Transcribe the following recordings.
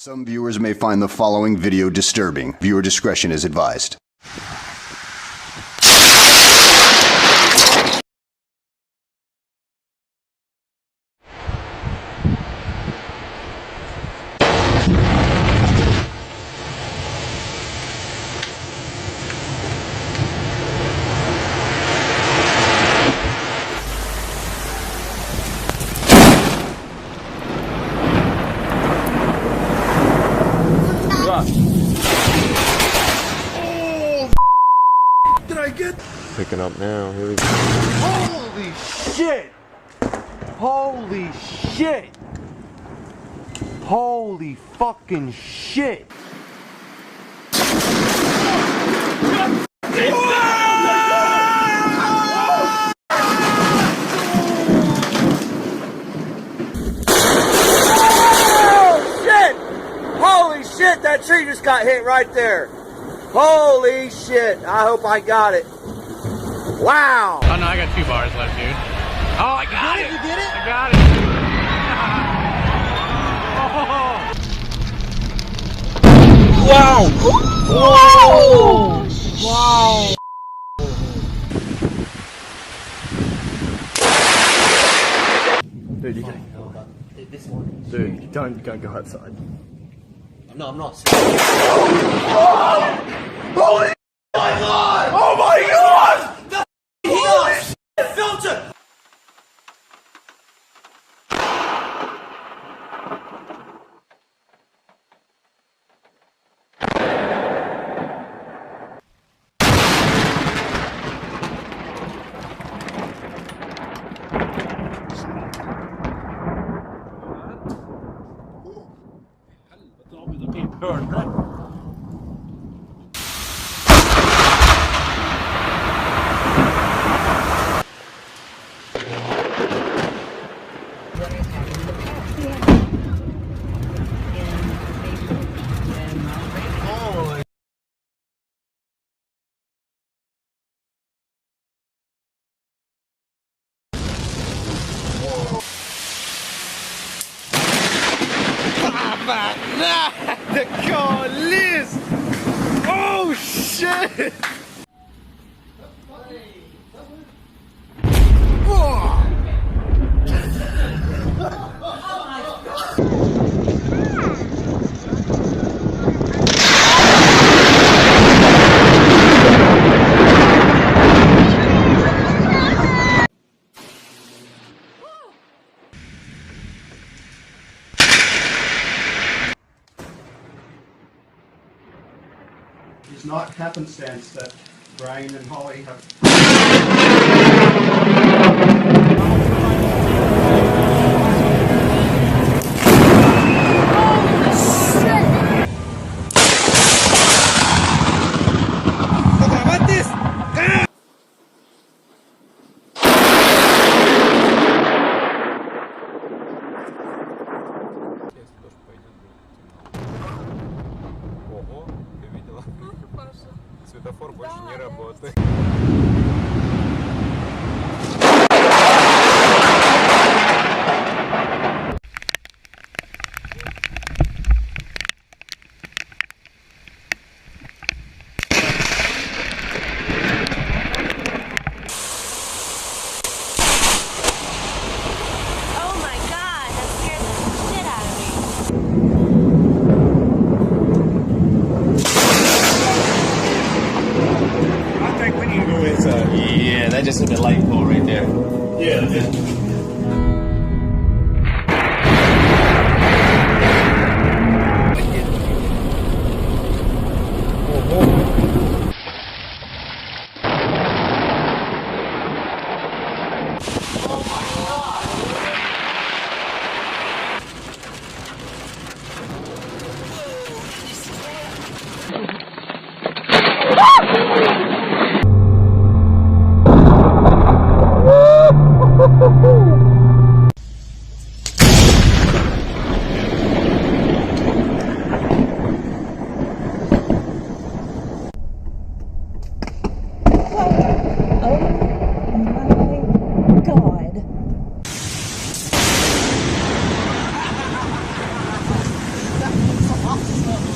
Some viewers may find the following video disturbing. Viewer discretion is advised. Picking up now. Here we go. Holy shit! Holy shit! Holy fucking shit! Holy shit, that tree just got hit right there. Holy shit, I hope I got it. Wow. Oh no, I got 2 bars left, dude. Oh, I got it. You did it? I got it. Oh. Wow. Whoa. Wow. Dude, you can. Dude, you don't go outside. No, I'm not. Holy my god! Oh my god! Holy shit, filter! The car list! Oh shit! It's not happenstance that Brian and Holly have. Ого, ты видела? Светофор больше не работает. Yeah, that just hit the light pole right there. Yeah, that's it. Oh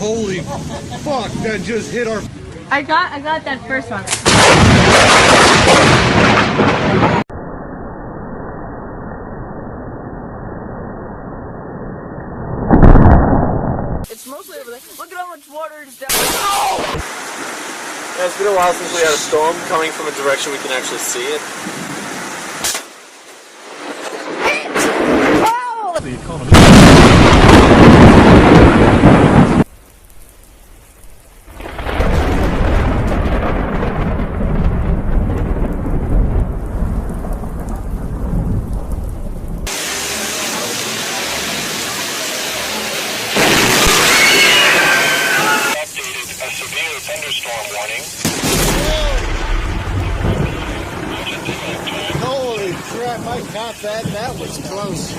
Holy fuck, that just hit our... I got that first one. It's mostly over there. Look at how much water is down. Oh! Yeah, it's been a while since we had a storm coming from a direction we can actually see it. The economy. Updated a severe thunderstorm warning. Holy crap, I caught that. That was close.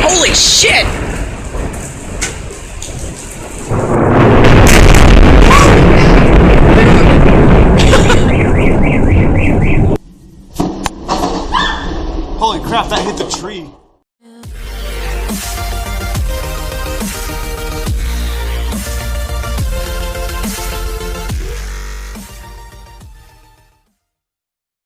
Holy shit! Holy crap, that hit the tree.